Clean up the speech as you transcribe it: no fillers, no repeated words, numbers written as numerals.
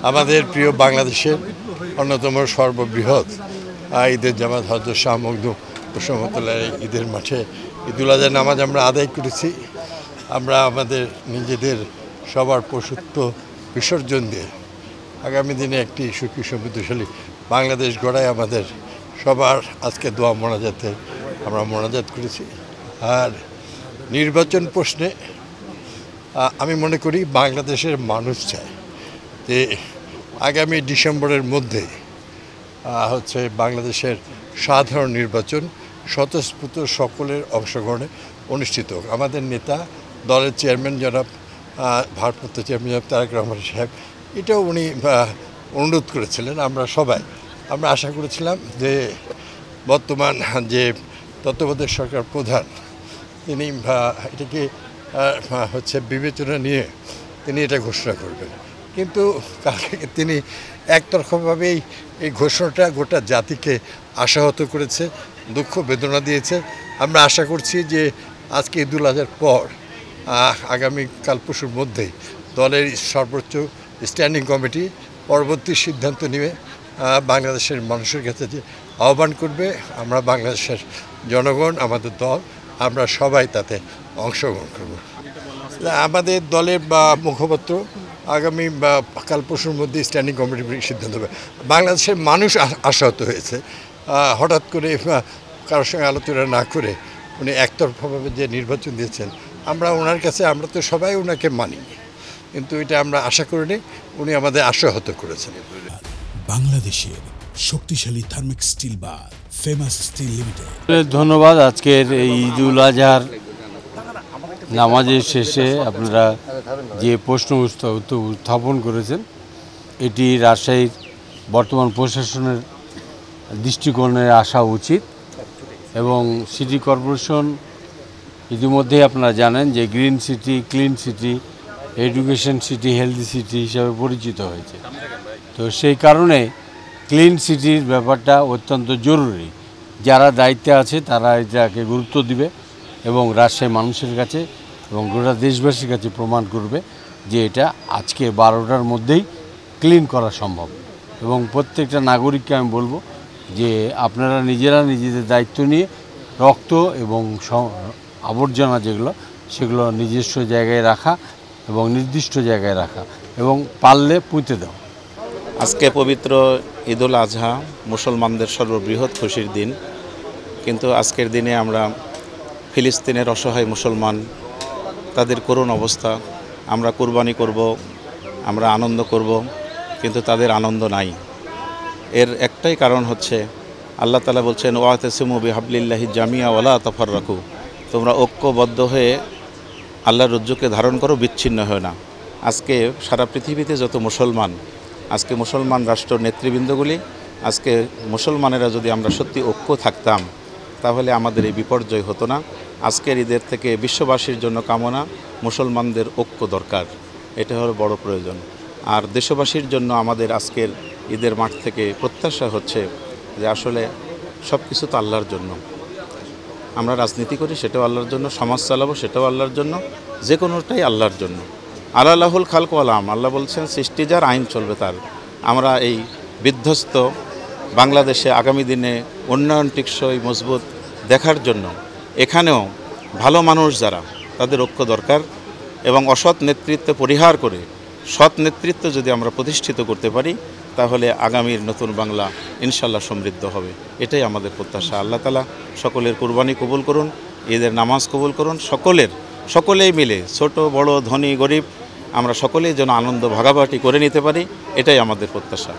আমাদের প্রিয় বাংলাদেশের অন্যতম সর্ববৃহৎ ঈদের জামাত হযরত শাহ মখদুম রহমতুল্লাহ ঈদের মাঠে ঈদুল আজহার নামাজ আমরা আদায় করেছি। আমরা আমাদের নিজেদের সবার পশুত্ব বিসর্জন দিয়ে আগামী দিনে একটি সুখী সমৃদ্ধশালী বাংলাদেশ গড়ায় আমাদের সবার আজকে দোয়া মোনাজাতে আমরা মোনাজাত করেছি। আর নির্বাচন প্রশ্নে আমি মনে করি বাংলাদেশের মানুষ চায় যে আগামী ডিসেম্বরের মধ্যে বাংলাদেশের সাধারণ নির্বাচন স্বতঃস্ফূর্ত সকলের অংশগ্রহণে অনুষ্ঠিত হোক। আমাদের নেতা দলের চেয়ারম্যান জনাব ভারপ্রাপ্ত চেয়ারম্যান জনাব তারেক রহমান সাহেব এটাও উনি অনুরোধ করেছিলেন। আমরা আশা করেছিলাম যে বর্তমান যে তত্ত্বাবধায়ক সরকার প্রধান তিনি এটাকে বিবেচনা নিয়ে তিনি এটা ঘোষণা করবেন, কিন্তু তিনি একতরফাভাবেই এই ঘোষণাটা গোটা জাতিকে আশাহত করেছে, দুঃখ বেদনা দিয়েছে। আমরা আশা করছি যে আজকে ঈদুল আজহার পর আগামীকাল পরশুর মধ্যেই দলের সর্বোচ্চ স্ট্যান্ডিং কমিটি পরবর্তী সিদ্ধান্ত নিয়ে বাংলাদেশের মানুষের কাছে যে আহ্বান করবে, আমরা বাংলাদেশের জনগণ আমাদের দল আমরা সবাই তাতে অংশগ্রহণ করব। আমাদের দলের মুখপাত্র আগামী কাল পরশুর মধ্যে স্ট্যান্ডিং কমিটির সিদ্ধান্ত হবে। বাংলাদেশের মানুষ আশাহত হয়েছে, হঠাৎ করে কারোর সঙ্গে আলোচনা না করে উনি একতরফাভাবে যে নির্বাচন দিয়েছেন, আমরা ওনার কাছে আমরা তো সবাই ওনাকে মানি, কিন্তু এটা আমরা আশা করিনি, উনি আমাদের আশাহত করেছেন। বাংলাদেশের শক্তিশালী থার্মিক স্টিল বার ফেমাস স্টিল লিমিটেড। ধন্যবাদ। আজকের এই ঈদুল আজহার নামাজের শেষে আপনারা যে প্রশ্ন উত্থাপন করেছেন, এটি রাজশাহীর বর্তমান প্রশাসনের দৃষ্টিকোণে আসা উচিত এবং সিটি কর্পোরেশন ইতিমধ্যেই আপনারা জানেন যে green city, clean city, education city, healthy city হিসাবে পরিচিত হয়েছে। তো সেই কারণে ক্লিন সিটির ব্যাপারটা অত্যন্ত জরুরি। যারা দায়িত্বে আছে তারা এটাকে গুরুত্ব দিবে এবং রাজশাহী মানুষের কাছে এবং গোটা দেশবাসীর কাছে প্রমাণ করবে যে এটা আজকে 12টার মধ্যেই ক্লিন করা সম্ভব। এবং প্রত্যেকটা নাগরিককে আমি বলবো যে আপনারা নিজেরা নিজেদের দায়িত্ব নিয়ে রক্ত এবং আবর্জনা সেগুলো নিজস্ব জায়গায় রাখা এবং নির্দিষ্ট জায়গায় রাখা এবং পারলে পুঁতে দাও। আজকে পবিত্র ঈদুল আজহা মুসলমানদের সর্ববৃহৎ খুশির দিন, কিন্তু আজকের দিনে আমরা ফিলিস্তিনের অসহায় মুসলমান, তাদের করুণ অবস্থা, আমরা কুরবানি করব, আমরা আনন্দ করব, কিন্তু তাদের আনন্দ নাই। এর একটাই কারণ হচ্ছে আল্লাহ তাআলা বলছেন ওয়াতাসিমু বিহাবলিল্লাহি জামিয়া ওয়ালা তাফাররাকু, তোমরা ঐক্যবদ্ধ হয়ে আল্লাহর রজ্জুকে ধারণ করো, বিচ্ছিন্ন হয় না। আজকে সারা পৃথিবীতে যত মুসলমান, আজকে মুসলমান রাষ্ট্র নেতৃবৃন্দগুলি, আজকে মুসলমানেরা যদি আমরা সত্যি ঐক্য থাকতাম তাহলে আমাদের এই বিপর্যয় হতো না। আজকের ঈদের থেকে বিশ্ববাসীর জন্য কামনা, মুসলমানদের ঐক্য দরকার, এটা হলো বড় প্রয়োজন। আর দেশবাসীর জন্য আমাদের আজকের ঈদের মাঠ থেকে প্রত্যাশা হচ্ছে যে আসলে সব কিছু তো আল্লাহর জন্য। আমরা রাজনীতি করি সেটাও আল্লাহর জন্য, সমাজ চালাবো সেটাও আল্লাহর জন্য, যে কোনোটাই আল্লাহর জন্য। আল্লাহুল খালক ওয়াল আম, আল্লাহ বলছেন সৃষ্টি যার, আইন চলবে তার। আমরা এই বিধ্বস্ত বাংলাদেশে আগামী দিনে উন্নয়ন টেকসই মজবুত দেখার জন্য এখানেও ভালো মানুষ যারা, তাদের ঐক্য দরকার এবং অসৎ নেতৃত্ব পরিহার করে সৎ নেতৃত্ব যদি আমরা প্রতিষ্ঠিত করতে পারি তাহলে আগামীর নতুন বাংলা ইনশাল্লাহ সমৃদ্ধ হবে। এটাই আমাদের প্রত্যাশা। আল্লাহ তাআলা সকলের কুরবানি কবুল করুন, ঈদের নামাজ কবুল করুন, সকলেই মিলে ছোট বড় ধনী গরিব আমরা সকলেই যেন আনন্দ ভাগাভাগি করে নিতে পারি, এটাই আমাদের প্রত্যাশা।